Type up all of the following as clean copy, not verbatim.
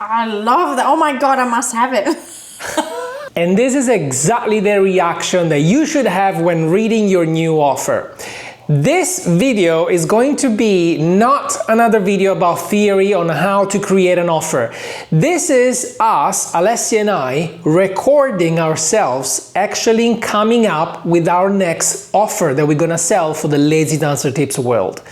I love that. Oh my God, I must have it. And this is exactly the reaction that you should have when reading your new offer. This video is going to be not another video about theory on how to create an offer. This is us, Alessia and I, recording ourselves actually coming up with our next offer that we're gonna sell for the Lazy Dancer Tips world.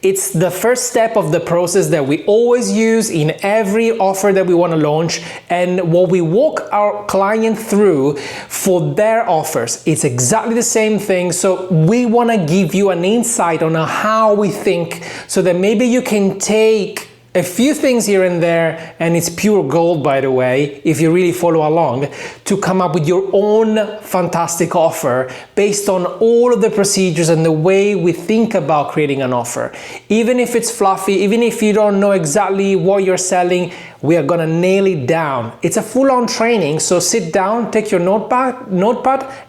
It's the first step of the process that we always use in every offer that we want to launch, and what we walk our client through for their offers. It's exactly the same thing, so we want to give you an insight on how we think so that maybe you can take a few things here and there, and it's pure gold, by the way, if you really follow along, to come up with your own fantastic offer based on all of the procedures and the way we think about creating an offer. Even if it's fluffy, even if you don't know exactly what you're selling, we are gonna nail it down. It's a full-on training, so sit down, take your notepad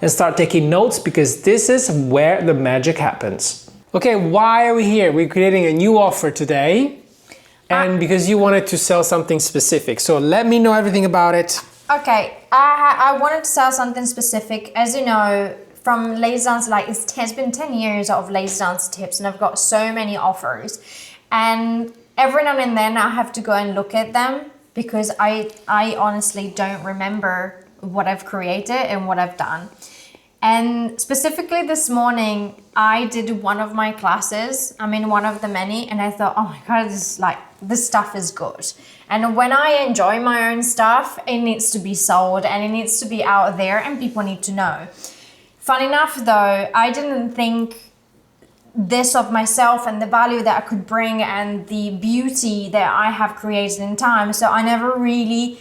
and start taking notes, because this is where the magic happens. Okay, why are we here? We're creating a new offer today. And because you wanted to sell something specific. So let me know everything about it. Okay, I wanted to sell something specific. As you know, from Lazy Dance, like it's been 10 years of Lazy Dance tips, and I've got so many offers. And every now and then I have to go and look at them, because I honestly don't remember what I've created and what I've done. And specifically this morning, I did one of my classes. I mean, one of the many, and I thought, oh my God, this stuff is good. And when I enjoy my own stuff, it needs to be sold and it needs to be out there and people need to know. Fun enough though, I didn't think this of myself and the value that I could bring and the beauty that I have created in time. So I never really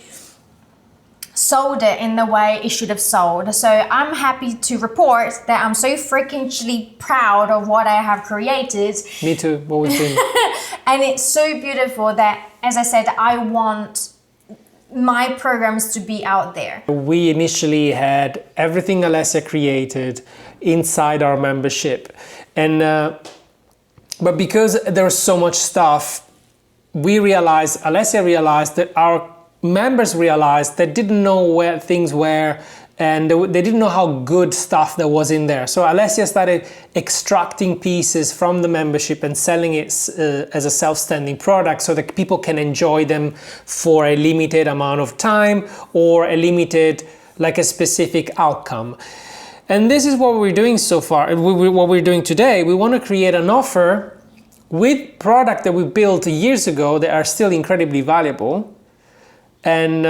sold it in the way it should have sold. So I'm happy to report that I'm so freakishly proud of what I have created. Me too, what we've been. And it's so beautiful that, as I said, I want my programs to be out there. We initially had everything Alessia created inside our membership. And but because there's so much stuff, Alessia realized that our members realized they didn't know where things were, and they didn't know how good stuff there was in there. So Alessia started extracting pieces from the membership and selling it as a self-standing product so that people can enjoy them for a limited amount of time or a limited, like a specific outcome. And this is what we're doing so far. What we're doing today, we want to create an offer with product that we built years ago that are still incredibly valuable. And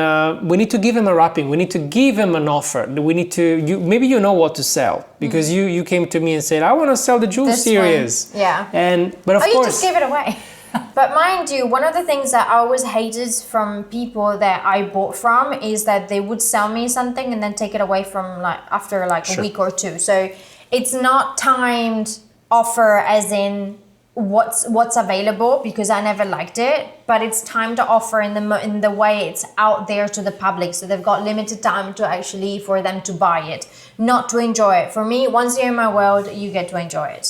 we need to give him a wrapping. We need to give him an offer. We need to. Maybe you know what to sell, because you came to me and said, "I want to sell the Jewel series." One. Yeah. But of course, you just gave it away. But mind you, one of the things that I always hated from people that I bought from is that they would sell me something and then take it away from after a week or two. So it's not timed offer as in what's available, because I never liked it, but it's time to offer in the way it's out there to the public, so they've got limited time to actually for them to buy it, not to enjoy it. For me, once you're in my world, you get to enjoy it.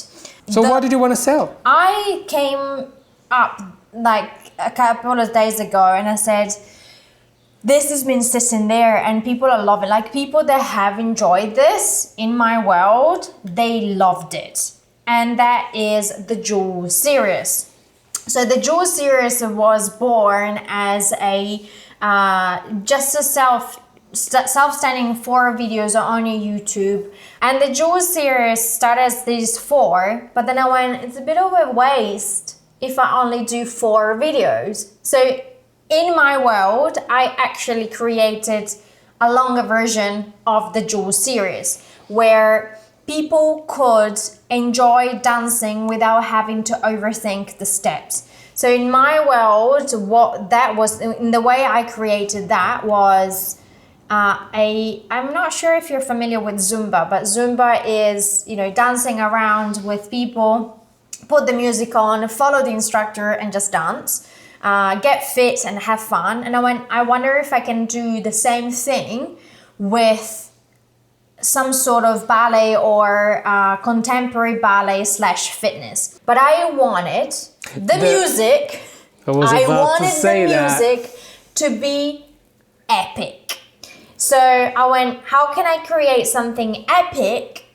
So what did you want to sell? I came up like a couple of days ago and I said, this has been sitting there and people are loving it. Like, people that have enjoyed this in my world, they loved it. And that is the Jewel series. So the Jewel series was born as a just a self-standing 4 videos on YouTube. And the Jewel series started as these 4, but then I went, it's a bit of a waste if I only do 4 videos. So in my world, I actually created a longer version of the Jewel series where people could enjoy dancing without having to overthink the steps. So in my world, what that was, in the way I created that was I'm not sure if you're familiar with Zumba, but Zumba is, dancing around with people, put the music on, follow the instructor and just dance, get fit and have fun. And I wonder if I can do the same thing with some sort of ballet or contemporary ballet / fitness. But I wanted the music. I wanted the music to be epic. So I went, how can I create something epic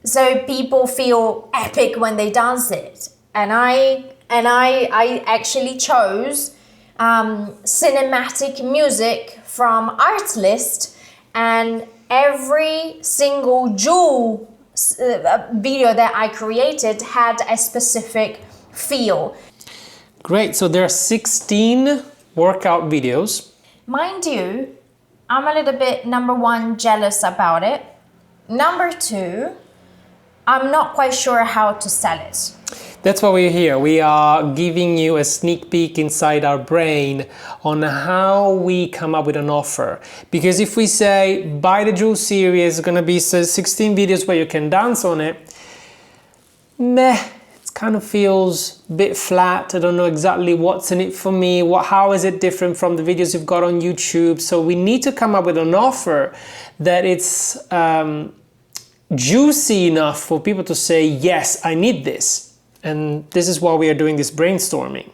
so people feel epic when they dance it? And I actually chose cinematic music from Artlist, and every single jewel video that I created had a specific feel. Great, so there are 16 workout videos. Mind you, I'm a little bit, number one, jealous about it. Number two, I'm not quite sure how to sell it. That's why we're here. We are giving you a sneak peek inside our brain on how we come up with an offer. Because if we say, buy the Jewel series, it's gonna be 16 videos where you can dance on it, meh, it kind of feels a bit flat. I don't know exactly what's in it for me. How is it different from the videos you've got on YouTube? So we need to come up with an offer that it's juicy enough for people to say, yes, I need this. And this is why we are doing this brainstorming.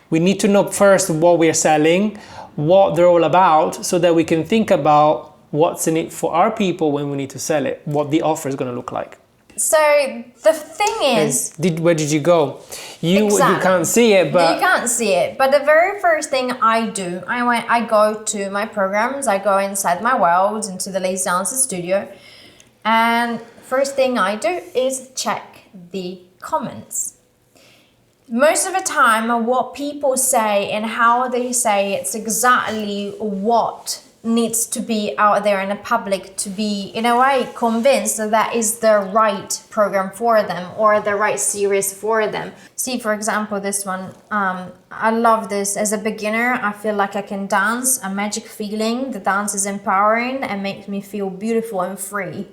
We need to know first what we are selling, what they're all about, so that we can think about what's in it for our people when we need to sell it, what the offer is going to look like. So the thing is... Where did you go? You can't see it, but... You can't see it, but the very first thing I do, I go to my programs, I go inside my world, into the Lazy Dancer studio, and first thing I do is check the comments. Most of the time, what people say and how they say, it's exactly what needs to be out there in the public to be, in a way, convinced that that is the right program for them or the right series for them. See, for example, this one. I love this. As a beginner, I feel like I can dance, a magic feeling. The dance is empowering and makes me feel beautiful and free.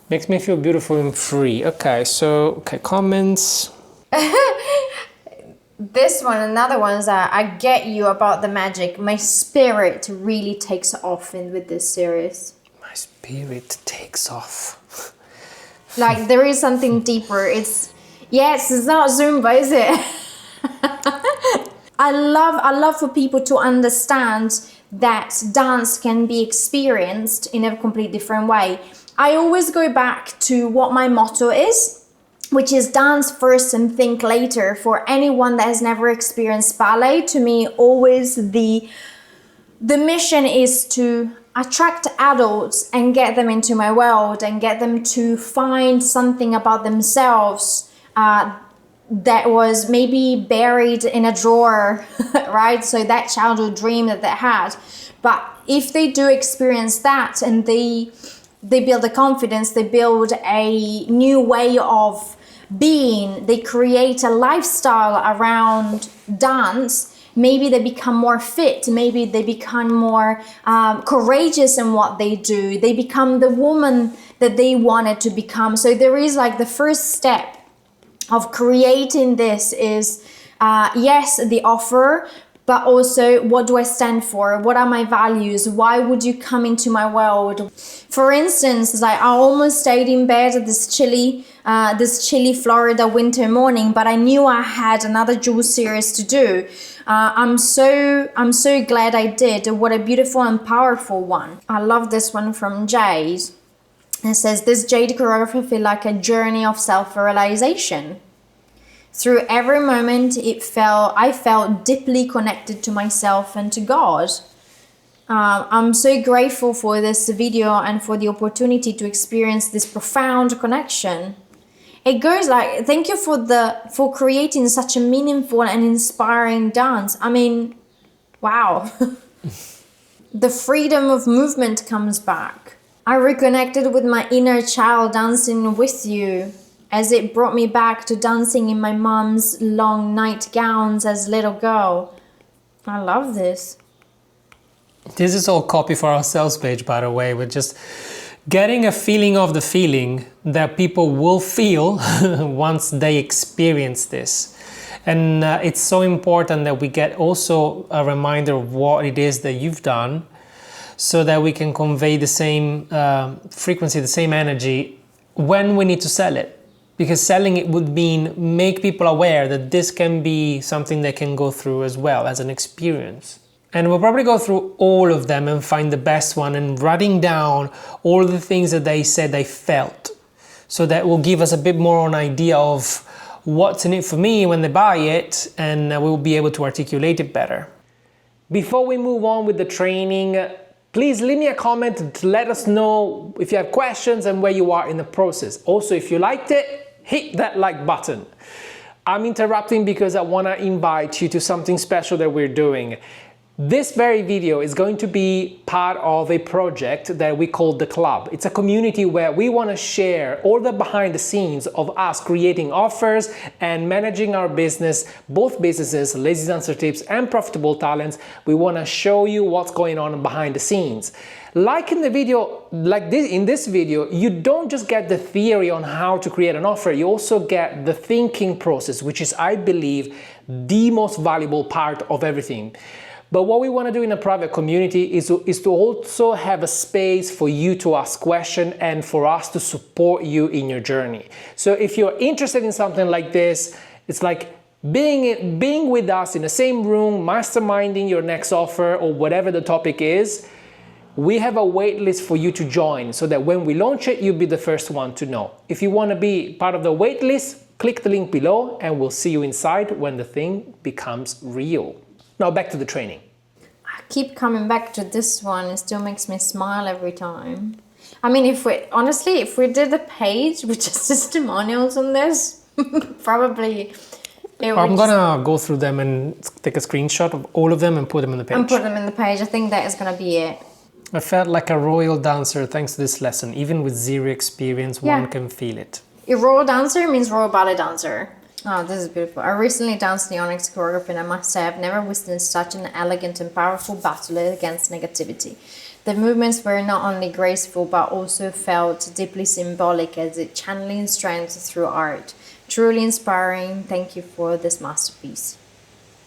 Makes me feel beautiful and free. Okay, so, comments. This one, another one is that I get you about the magic. My spirit really takes off with this series. My spirit takes off. Like there is something deeper. It's not Zumba, is it? I love for people to understand that dance can be experienced in a completely different way. I always go back to what my motto is, which is dance first and think later. For anyone that has never experienced ballet, to me, always the mission is to attract adults and get them into my world and get them to find something about themselves that was maybe buried in a drawer, right? So that childhood dream that they had. But if they do experience that and they build a confidence, they build a new way of being, they create a lifestyle around dance, maybe they become more fit, maybe they become more courageous in what they do, they become the woman that they wanted to become. So there is like the first step of creating this is, yes, the offer, but also what do I stand for? What are my values? Why would you come into my world? For instance, like I almost stayed in bed this chilly Florida winter morning, but I knew I had another Jewel series to do. I'm so glad I did. What a beautiful and powerful one. I love this one from Jade. It says, this Jade choreography feel like a journey of self-realization. Through every moment I felt deeply connected to myself and to God. I'm so grateful for this video and for the opportunity to experience this profound connection. It goes like, thank you for creating such a meaningful and inspiring dance. I mean, wow. The freedom of movement comes back. I reconnected with my inner child dancing with you, as it brought me back to dancing in my mom's long nightgowns as a little girl. I love this. This is all copy for our sales page, by the way. We're just getting a feeling of the feeling that people will feel once they experience this. And it's so important that we get also a reminder of what it is that you've done, so that we can convey the same frequency, the same energy when we need to sell it. Because selling it would mean make people aware that this can be something they can go through as well as an experience. And we'll probably go through all of them and find the best one and writing down all the things that they said they felt. So that will give us a bit more an idea of what's in it for me when they buy it, and we'll be able to articulate it better. Before we move on with the training, please leave me a comment to let us know if you have questions and where you are in the process. Also, if you liked it, hit that like button. I'm interrupting because I want to invite you to something special that we're doing. This very video is going to be part of a project that we call The Club. It's a community where we want to share all the behind the scenes of us creating offers and managing our business, both businesses, Lazy Dancer Tips and Profitable Talents. We want to show you what's going on behind the scenes. Like in the video, in this video, you don't just get the theory on how to create an offer, you also get the thinking process, which is, I believe, the most valuable part of everything. But what we want to do in a private community is to also have a space for you to ask questions and for us to support you in your journey. So if you're interested in something like this, it's like being with us in the same room, masterminding your next offer or whatever the topic is. We have a wait list for you to join so that when we launch it, you'll be the first one to know. If you want to be part of the wait list, click the link below and we'll see you inside when the thing becomes real. Now back to the training. I keep coming back to this one. It still makes me smile every time. I mean, if we did a page with just testimonials on this, probably I'm gonna go through them and take a screenshot of all of them and put them in the page. And put them in the page. I think that is gonna be it. I felt like a royal dancer thanks to this lesson. Even with zero experience, one can feel it. A royal dancer means royal ballet dancer. Oh, this is beautiful. I recently danced the Onyx choreography and I must say I've never witnessed such an elegant and powerful battle against negativity. The movements were not only graceful but also felt deeply symbolic as it channeling strength through art. Truly inspiring. Thank you for this masterpiece.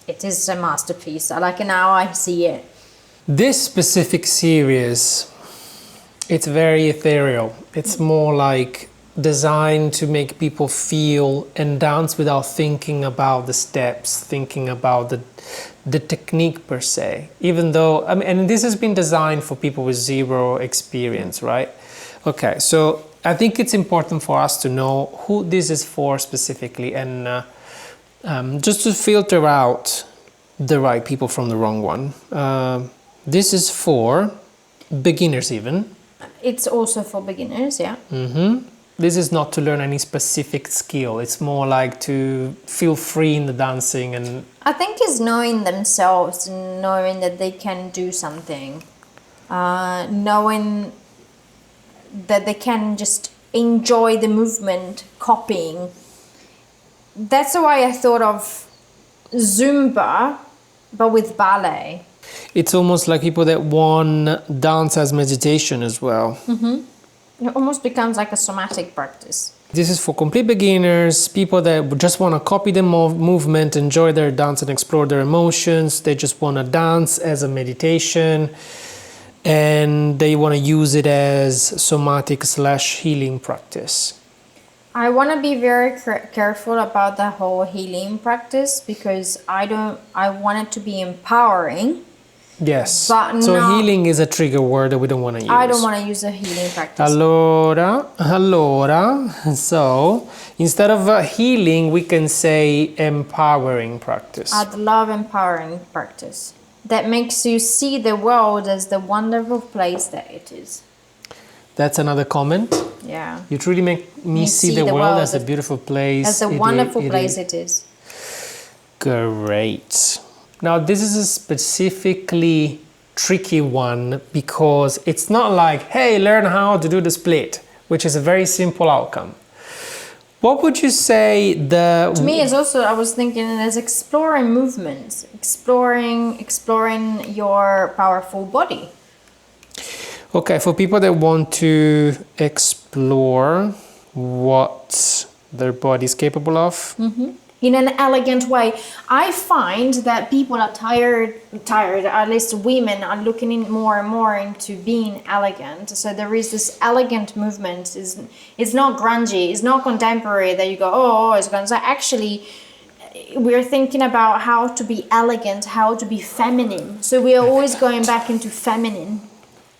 It is a masterpiece. I like it now. I see it. This specific series, it's very ethereal. It's more like designed to make people feel and dance without thinking about the steps, thinking about the technique per se. Even though, I mean, and this has been designed for people with zero experience, right? Okay, so I think it's important for us to know who this is for specifically and just to filter out the right people from the wrong one. This is for beginners even. It's also for beginners, yeah. This is not to learn any specific skill. It's more like to feel free in the dancing and... I think it's knowing themselves, knowing that they can do something. Knowing that they can just enjoy the movement, copying. That's why I thought of Zumba, but with ballet. It's almost like people that want dance as meditation as well. It almost becomes like a somatic practice. This is for complete beginners, people that just want to copy the movement, enjoy their dance and explore their emotions. They just want to dance as a meditation and they want to use it as somatic/healing practice. I want to be very careful about the whole healing practice because I want it to be empowering. Yes, but so healing is a trigger word that we don't want to use. I don't want to use a healing practice. Allora, so instead of healing, we can say empowering practice. I'd love empowering practice. That makes you see the world as the wonderful place that it is. That's another comment. Yeah. You truly make me see the world as a beautiful place. As a wonderful place it is. Great. Now this is a specifically tricky one because it's not like, hey, learn how to do the split, which is a very simple outcome. What would you say To me, it's also, I was thinking as exploring movements, exploring your powerful body. Okay, for people that want to explore what their body is capable of. In an elegant way. I find that people are tired, at least women are looking in more and more into being elegant. So there is this elegant movement. It's not grungy, it's not contemporary that you go, oh, it's grungy. Actually, we're thinking about how to be elegant, how to be feminine. So we are always going back into feminine.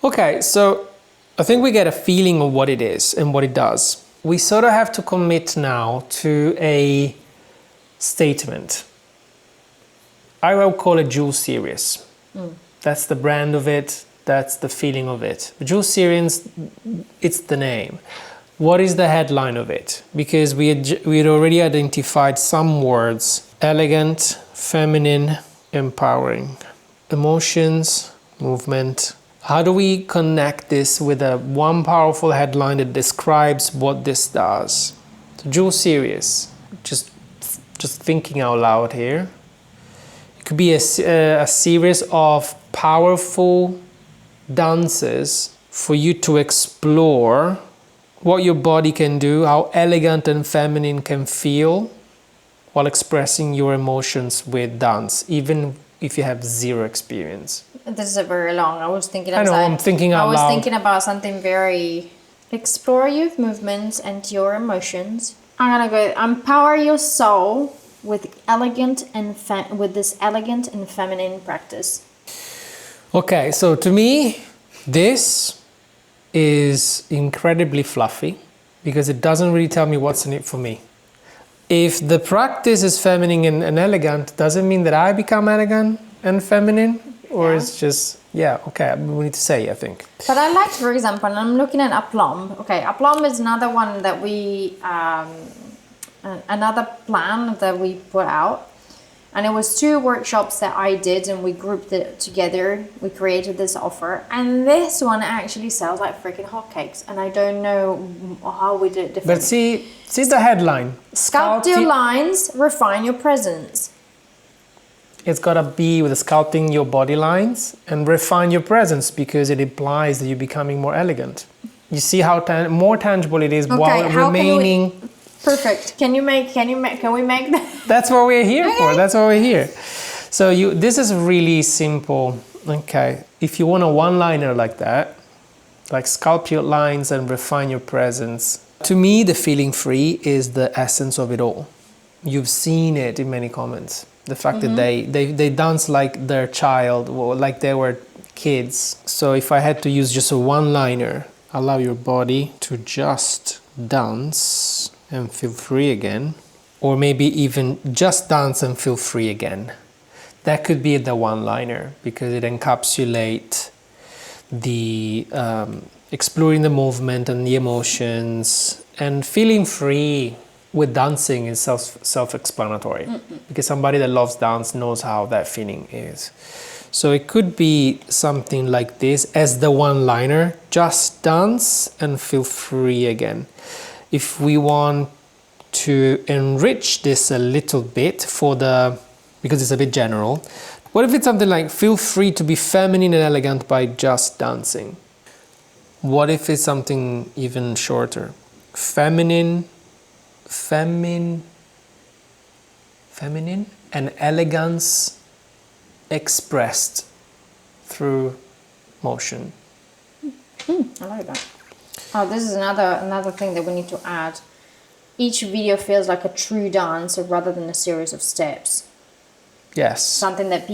Okay, so I think we get a feeling of what it is and what it does. We sort of have to commit now to a statement. I will call it Jewel Series. That's the brand of it. That's the feeling of it. Jewel Series, it's the name. What is the headline of it? Because we had already identified some words: elegant, feminine, empowering, emotions, movement. How do we connect this with one powerful headline that describes what this does? So Jewel Series, just thinking out loud here. It could be a series of powerful dances for you to explore what your body can do, how elegant and feminine can feel while expressing your emotions with dance, even if you have zero experience. This is a very long. I was thinking. I'm thinking out loud. I was thinking about something very. Explore your movements and your emotions. I'm gonna go. Empower your soul with with this elegant and feminine practice. Okay, so to me, this is incredibly fluffy because it doesn't really tell me what's in it for me. If the practice is feminine and elegant, does it mean that I become elegant and feminine? Or it's just, okay, we need to say, I think. But I like, for example, I'm looking at aplomb. Okay, aplomb is another one that we, another plan that we put out. And it was 2 workshops that I did, and we grouped it together. We created this offer, and this one actually sells like freaking hotcakes. And I don't know how we did it differently. But see the headline. Sculpt your lines, refine your presence. It's gotta be with sculpting your body lines and refine your presence, because it implies that you're becoming more elegant. You see how more tangible it is while remaining. Perfect. Can we make that? That's what we're here for. That's what we're here. So this is really simple. Okay. If you want a one-liner like that, like sculpt your lines and refine your presence. To me, the feeling free is the essence of it all. You've seen it in many comments. The fact that they dance like their child, or like they were kids. So if I had to use just a one-liner, allow your body to just dance and feel free again, or maybe even just dance and feel free again. That could be the one-liner, because it encapsulates the exploring the movement and the emotions, and feeling free with dancing is self-explanatory, because somebody that loves dance knows how that feeling is. So it could be something like this as the one-liner: just dance and feel free again. If we want to enrich this a little bit because it's a bit general, what if it's something like feel free to be feminine and elegant by just dancing? What if it's something even shorter? Feminine and elegance expressed through motion. I like that. Oh, this is another thing that we need to add. Each video feels like a true dance rather than a series of steps. Yes. Something that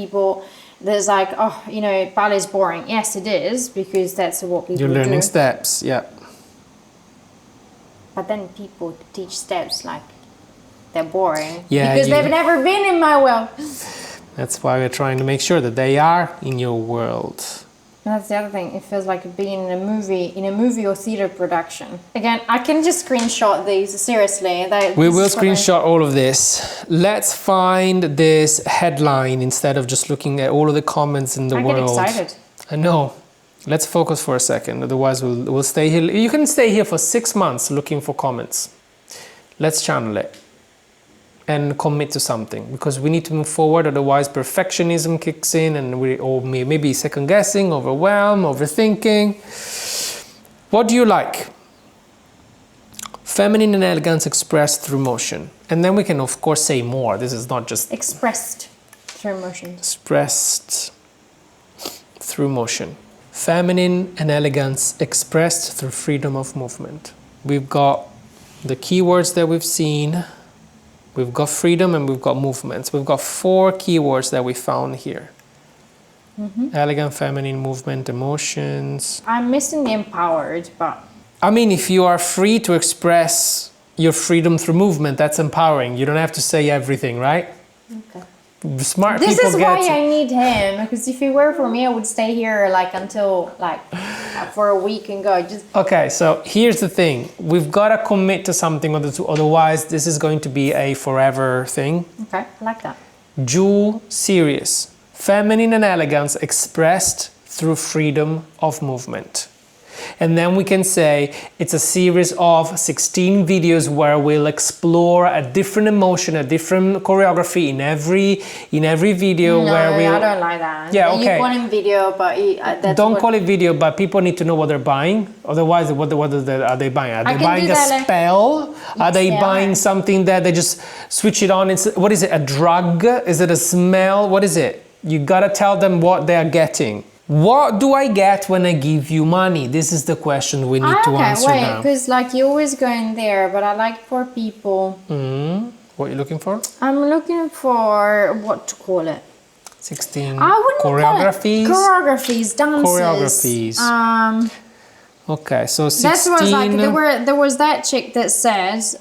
there's like, ballet is boring. Yes, it is, because that's what people do. You're learning steps, yeah. But then people teach steps like they're boring. Yeah, because they've never been in my world. That's why we're trying to make sure that they are in your world. And that's the other thing. It feels like being in a movie or theater production. Again, I can just screenshot these, seriously. We will screenshot all of this. Let's find this headline instead of just looking at all of the comments in the world. I get excited. I know. Let's focus for a second. Otherwise, we'll stay here. You can stay here for 6 months looking for comments. Let's channel it and commit to something, because we need to move forward. Otherwise, perfectionism kicks in, and or maybe second guessing, overthinking. What do you like? Feminine and elegance expressed through motion. And then we can, of course, say more. This is not just expressed through motion. Expressed through motion. Feminine and elegance expressed through freedom of movement. We've got the keywords that we've seen. We've got freedom and we've got movements. We've got 4 keywords that we found here. Elegant, feminine, movement, emotions. I'm missing the empowered, but... I mean, if you are free to express your freedom through movement, that's empowering. You don't have to say everything, right? Okay. Smart This people is get why I need him, because if it were for me, I would stay here like until like for a week and go. Just Okay, so here's the thing. We've got to commit to something, otherwise this is going to be a forever thing. okay, I like that. Jewel serious. Feminine and elegance expressed through freedom of movement. And then we can say it's a series of 16 videos where we'll explore a different emotion, a different choreography in every video. No, where we I don't like that. Yeah, okay. You call him video, but that's don't call it video, but people need to know what they're buying. Otherwise, what are they buying? Are they buying a spell? Are they buying something that they just switch it on? What is it? A drug? Is it a smell? What is it? You gotta tell them what they are getting. What do I get when I give you money? This is the question we need to answer now. Because like you always go in there, but I like for people. What are you looking for? I'm looking for what to call it. 16 I wouldn't choreographies. Choreographies, dances. Choreographies. Okay, so 16. That's what like there was that chick that says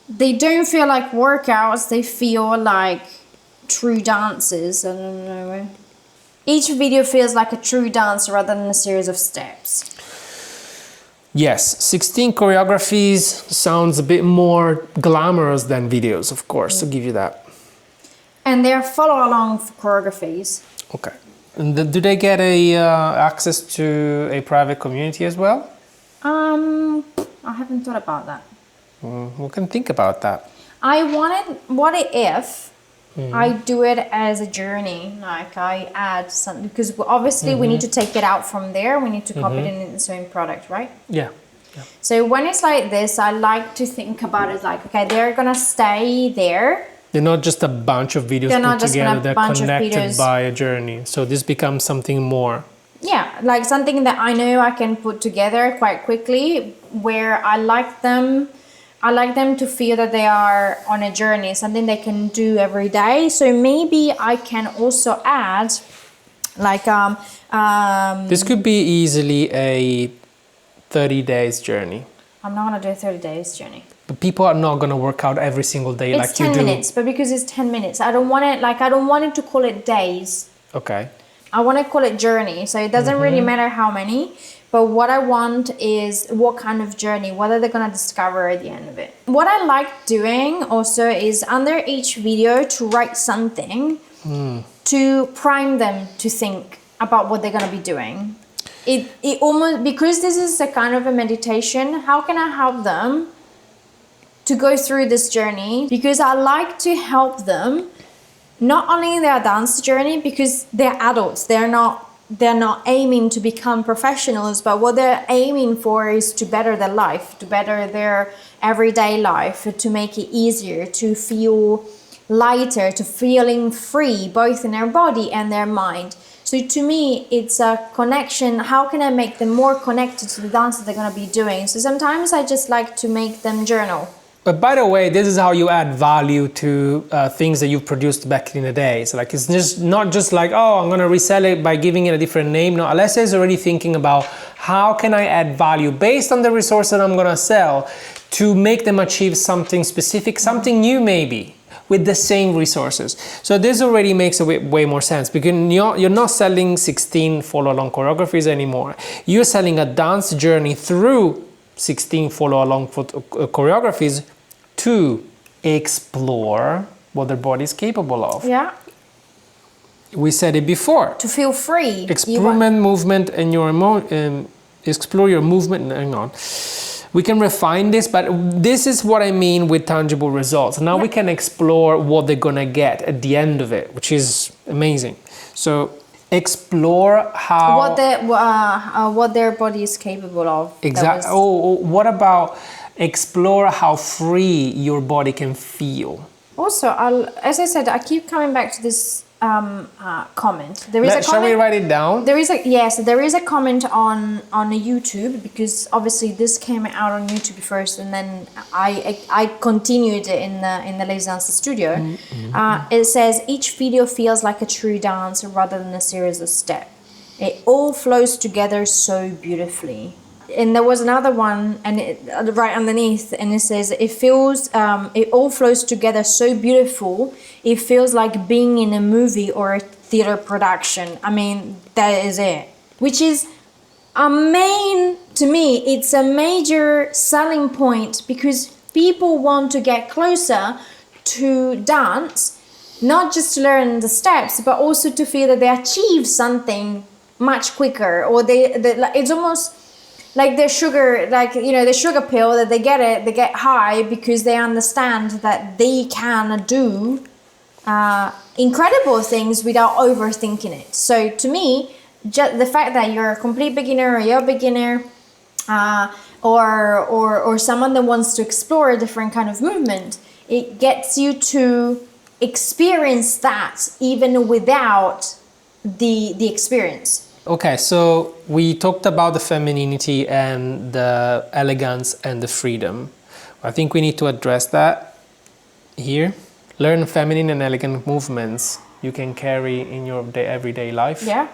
they don't feel like workouts, they feel like true dances. I don't know. Each video feels like a true dance rather than a series of steps. Yes, 16 choreographies sounds a bit more glamorous than videos, of course, to give you that. And they're follow-along choreographies. Okay. And do they get access to a private community as well? I haven't thought about that. We can think about that. What if I do it as a journey, like I add something, because obviously we need to take it out from there, we need to copy it in the same product, right? Yeah. So when it's like this, I like to think about it like, okay, they're gonna stay there. They're not just a bunch of videos put together, they're connected by a journey. So this becomes something more. Yeah, like something that I know I can put together quite quickly, where I like them to feel that they are on a journey, something they can do every day. So maybe I can also add like this could be easily a 30 days journey. I'm not gonna do a 30 days journey. But people are not gonna work out every single day like you do. It's 10 minutes, but because it's 10 minutes, I don't want it to call it days. Okay. I want to call it journey. So it doesn't really matter how many. But what I want is what kind of journey, what are they going to discover at the end of it. What I like doing also is under each video to write something to prime them to think about what they're going to be doing. It almost, because this is a kind of a meditation, how can I help them to go through this journey? Because I like to help them not only in their dance journey, because they're adults, they're not aiming to become professionals, but what they're aiming for is to better their life, to better their everyday life, to make it easier, to feel lighter, to feeling free, both in their body and their mind. So to me, it's a connection. How can I make them more connected to the dance that they're going to be doing? So sometimes I just like to make them journal. But by the way, this is how you add value to things that you've produced back in the day. So like, it's just not just like, oh, I'm going to resell it by giving it a different name. No, Alessia is already thinking about how can I add value based on the resource that I'm going to sell to make them achieve something specific, something new maybe, with the same resources. So this already makes way more sense, because you're not selling 16 follow-along choreographies anymore. You're selling a dance journey through 16 follow-along choreographies to explore what their body is capable of. Yeah. We said it before. To feel free. Experiment movement and your explore your movement. Hang on. We can refine this, but this is what I mean with tangible results. Now we can explore what they're gonna get at the end of it, which is amazing. So explore how what their body is capable of. Exactly. What about explore how free your body can feel? Also, as I said, I keep coming back to this comment. There is a comment. Shall we write it down? There is a comment on YouTube, because obviously this came out on YouTube first, and then I continued it in the Lazy Dance Studio. It says each video feels like a true dance rather than a series of steps. It all flows together so beautifully. And there was another one, and right underneath, and it says it all flows together so beautiful. It feels like being in a movie or a theater production. I mean, that is it. Which is to me, it's a major selling point, because people want to get closer to dance, not just to learn the steps, but also to feel that they achieve something much quicker, or it's almost like the sugar pill, that they get high because they understand that they can do incredible things without overthinking it. So to me, just the fact that you're a complete beginner, or you're a beginner, or someone that wants to explore a different kind of movement, it gets you to experience that even without the experience. Okay, so we talked about the femininity and the elegance and the freedom. I think we need to address that here. Learn feminine and elegant movements you can carry in your everyday life. Yeah.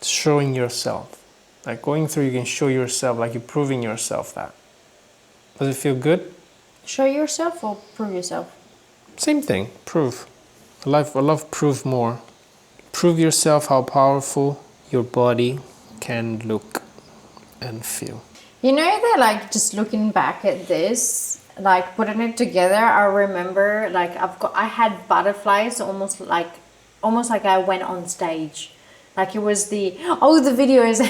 Showing yourself. Like going through, you can show yourself, like you're proving yourself that. Does it feel good? Show yourself or prove yourself? Same thing, prove. I love prove more. Prove yourself how powerful your body can look and feel. You know that, like, just looking back at this, like putting it together, I remember like I had butterflies almost like I went on stage. Like it was the video is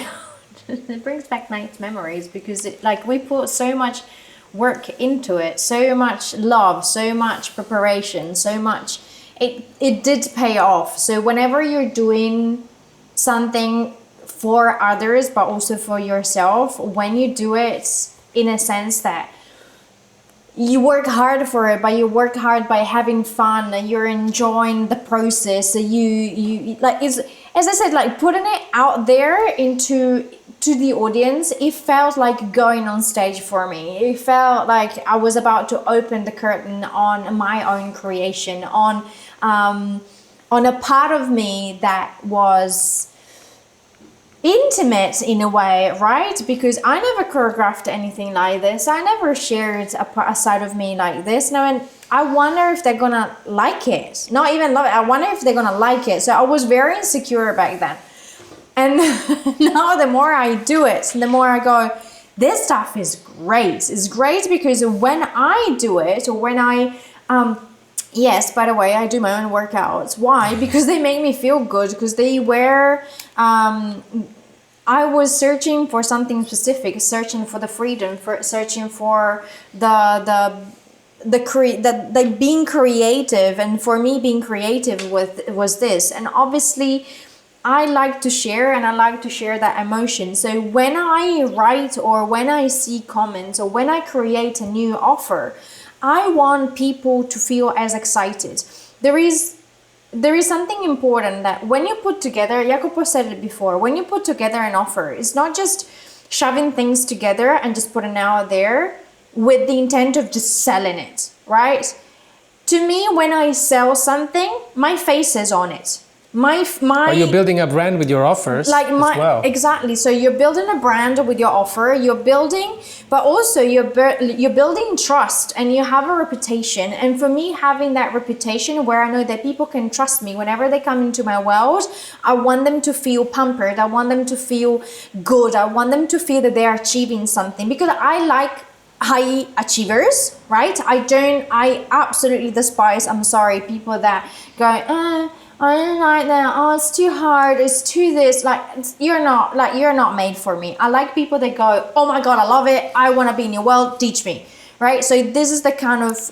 it brings back nice memories, because we put so much work into it, so much love, so much preparation, so much. It did pay off. So whenever you're doing something for others, but also for yourself, when you do it in a sense that you work hard for it, but you work hard by having fun, and you're enjoying the process. So you like, as I said, like putting it out there to the audience, it felt like going on stage for me. It felt like I was about to open the curtain on my own creation, on a part of me that was intimate in a way, right? Because I never choreographed anything like this. I never shared a side of me like this. Now, and I wonder if they're gonna like it. Not even love it. I wonder if they're gonna like it. So I was very insecure back then. And now the more I do it, the more I go, this stuff is great. It's great because when I do it, or when I, yes, by the way, I do my own workouts. Why? Because they make me feel good, because they were, I was searching for something specific, searching for the freedom, searching for the being creative. And for me, being creative was this. And obviously, I like to share, and I like to share that emotion. So when I write, or when I see comments, or when I create a new offer, I want people to feel as excited. There is something important that when you put together, Iacopo said it before, when you put together an offer, it's not just shoving things together and just putting it out there with the intent of just selling it, right? To me, when I sell something, my face is on it. Or you're building a brand with your offers as well. Exactly. So you're building a brand with your offer. But also you're building trust, and you have a reputation. And for me, having that reputation where I know that people can trust me whenever they come into my world, I want them to feel pampered. I want them to feel good. I want them to feel that they are achieving something, because I like high achievers, right? I absolutely despise, I'm sorry, people that go, I don't like that. Oh, it's too hard. It's too this. You're not made for me. I like people that go, oh my God, I love it. I want to be in your world. Teach me, right? So this is the kind of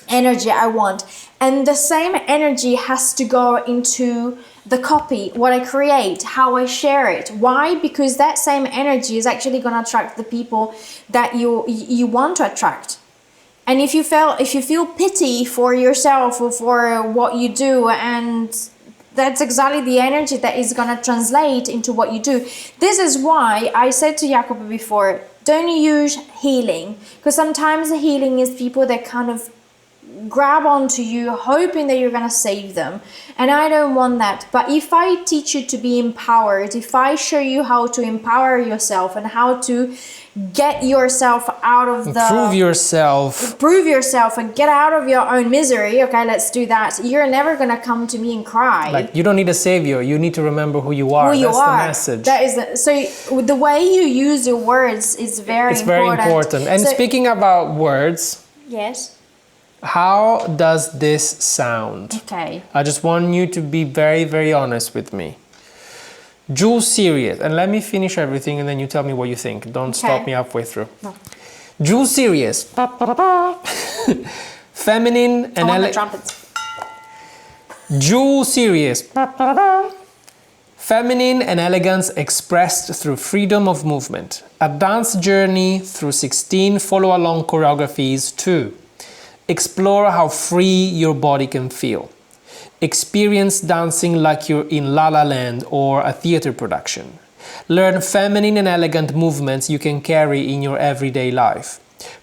energy I want. And the same energy has to go into the copy, what I create, how I share it. Why? Because that same energy is actually going to attract the people that you want to attract. And if you feel pity for yourself or for what you do, and that's exactly the energy that is going to translate into what you do. This is why I said to Iacopo before, don't use healing, because sometimes the healing is people that kind of grab onto you hoping that you're going to save them, and I don't want that. But if I teach you to be empowered, if I show you how to empower yourself and how to get yourself out of the prove yourself and get out of your own misery, okay, let's do that. You're never going to come to me and cry. Like, you don't need a savior, you need to remember who you are. That's the message. That is so the way you use your words is very important. And so, speaking about words, yes, how does this sound? Okay. I just want you to be very, very honest with me. Jules Serious, and let me finish everything and then you tell me what you think. Don't stop me halfway through. No. Jules Serious. Feminine and elegant. Jules Serious. Feminine and elegance expressed through freedom of movement. A dance journey through 16 follow-along choreographies too. Explore how free your body can feel. Experience dancing like you're in La La Land or a theater production. Learn feminine and elegant movements you can carry in your everyday life.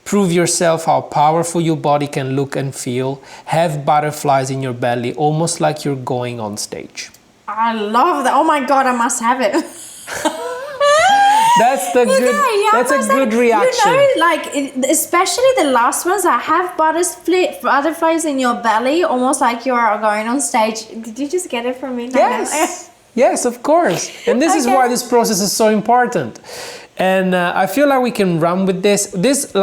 Prove yourself how powerful your body can look and feel. Have butterflies in your belly, almost like you're going on stage. I love that. Oh my God, I must have it. That's the that's a good reaction. You know, like especially the last ones that have butterflies in your belly, almost like you are going on stage. Did you just get it from me? Yes, yes, of course. And this is why this process is so important. And I feel like we can run with this. This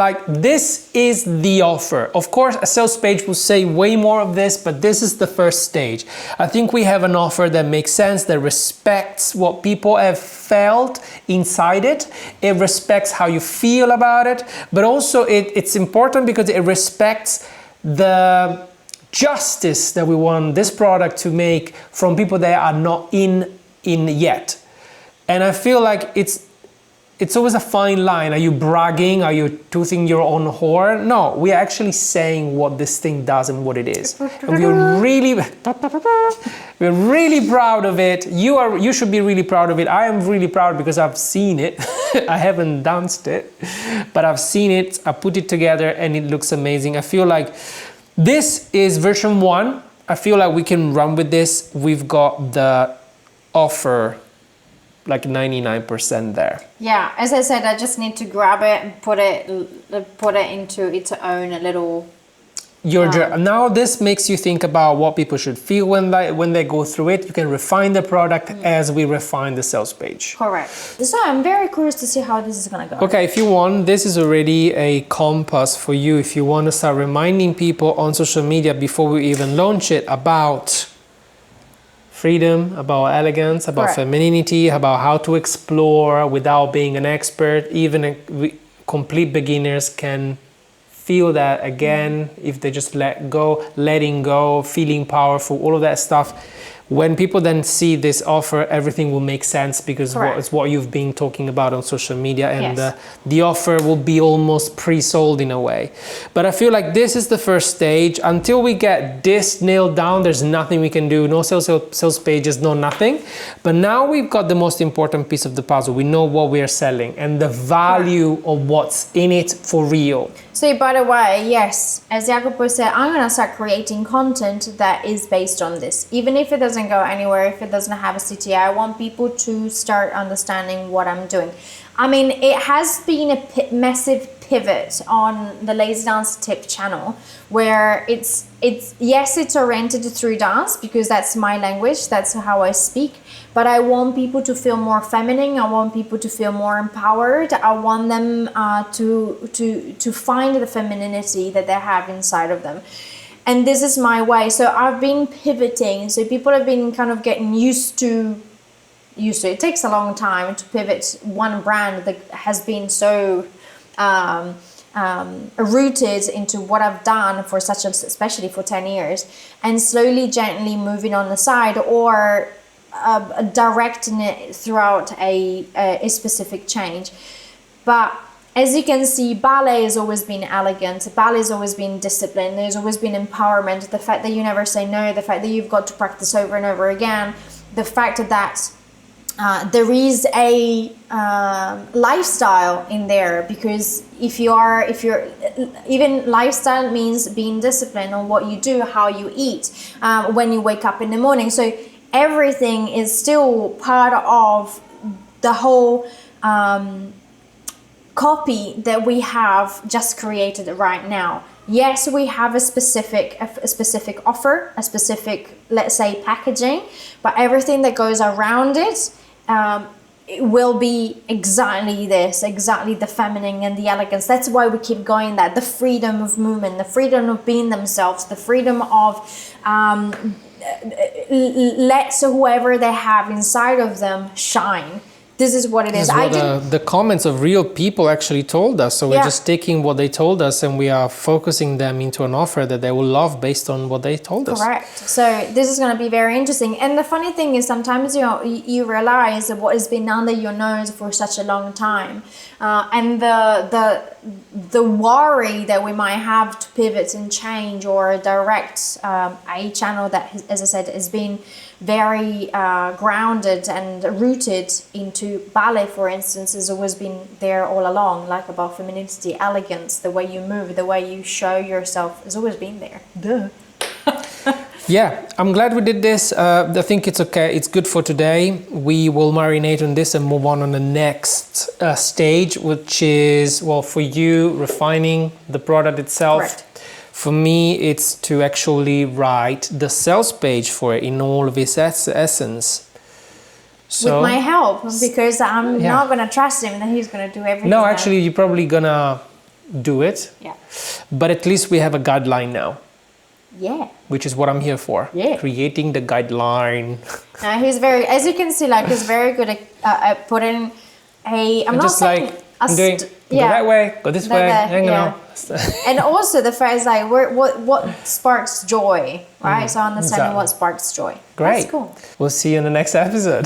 is the offer. Of course, a sales page will say way more of this, but this is the first stage. I think we have an offer that makes sense, that respects what people have felt inside it. It respects how you feel about it, but also it's important because it respects the justice that we want this product to make from people that are not in yet. And I feel like it's always a fine line. Are you bragging? Are you tooting your own horn? No, we're actually saying what this thing does and what it is. And we're really proud of it. You should be really proud of it. I am really proud because I've seen it. I haven't danced it, but I've seen it. I put it together and it looks amazing. I feel like this is version 1. I feel like we can run with this. We've got the offer like 99% there. Yeah, as I said, I just need to grab it and put it into its own little. Now this makes you think about what people should feel when they go through it. You can refine the product as we refine the sales page. Correct. So I'm very curious to see how this is gonna go. Okay, if you want, this is already a compass for you. If you want to start reminding people on social media before we even launch it about freedom, about elegance, about femininity, about how to explore without being an expert. Even complete beginners can feel that again if they just letting go, feeling powerful, all of that stuff. When people then see this offer, everything will make sense because it's what you've been talking about on social media, and the offer will be almost pre-sold in a way. But I feel like this is the first stage. Until we get this nailed down, there's nothing we can do. No sales pages, no nothing. But now we've got the most important piece of the puzzle. We know what we are selling and the value of what's in it for real. So by the way, yes, as Iacopo said, I'm going to start creating content that is based on this. Even if it doesn't go anywhere, if it doesn't have a CTA, I want people to start understanding what I'm doing. I mean, it has been a massive pivot on the Lazy Dance Tip channel, where it's oriented through dance because that's my language, that's how I speak. But I want people to feel more feminine. I want people to feel more empowered. I want them to find the femininity that they have inside of them. And this is my way. So I've been pivoting. So people have been kind of getting used to. It takes a long time to pivot one brand that has been so rooted into what I've done for especially for 10 years, and slowly, gently moving on the side or directing it throughout a specific change. But as you can see, ballet has always been elegant. Ballet has always been discipline. There's always been empowerment. The fact that you never say no, the fact that you've got to practice over and over again, the fact that there is a lifestyle in there, because if you're even lifestyle means being disciplined on what you do, how you eat, when you wake up in the morning. So everything is still part of the whole copy that we have just created right now. Yes, we have a specific offer, a specific, let's say, packaging, but everything that goes around it, it will be exactly this, exactly the feminine and the elegance. That's why we keep going that, the freedom of movement, the freedom of being themselves, the freedom of let whoever they have inside of them shine. This is what it is. This is what the comments of real people actually told us. So we're just taking what they told us and we are focusing them into an offer that they will love based on what they told us. Correct. So this is going to be very interesting. And the funny thing is, sometimes you realize that what has been under your nose for such a long time, and the worry that we might have to pivot and change or direct a channel that, as I said, has been very grounded and rooted into ballet, for instance, has always been there all along, like about femininity, elegance, the way you move, the way you show yourself has always been there. Duh. Yeah, I'm glad we did this. I think it's okay. It's good for today. We will marinate on this and move on the next stage, which is, well, for you, refining the product itself. Correct. For me, it's to actually write the sales page for it in all of its essence. So, with my help, because I'm not going to trust him that he's going to do everything. No, actually, you're probably going to do it. Yeah. But at least we have a guideline now. Yeah. Which is what I'm here for. Yeah. Creating the guideline. He's very, as you can see, like, he's very good at putting I'm not saying... I'm doing, go that way, go this way, and also the fact is, like, what sparks joy, right? So understanding what sparks joy. Great. That's cool. We'll see you in the next episode.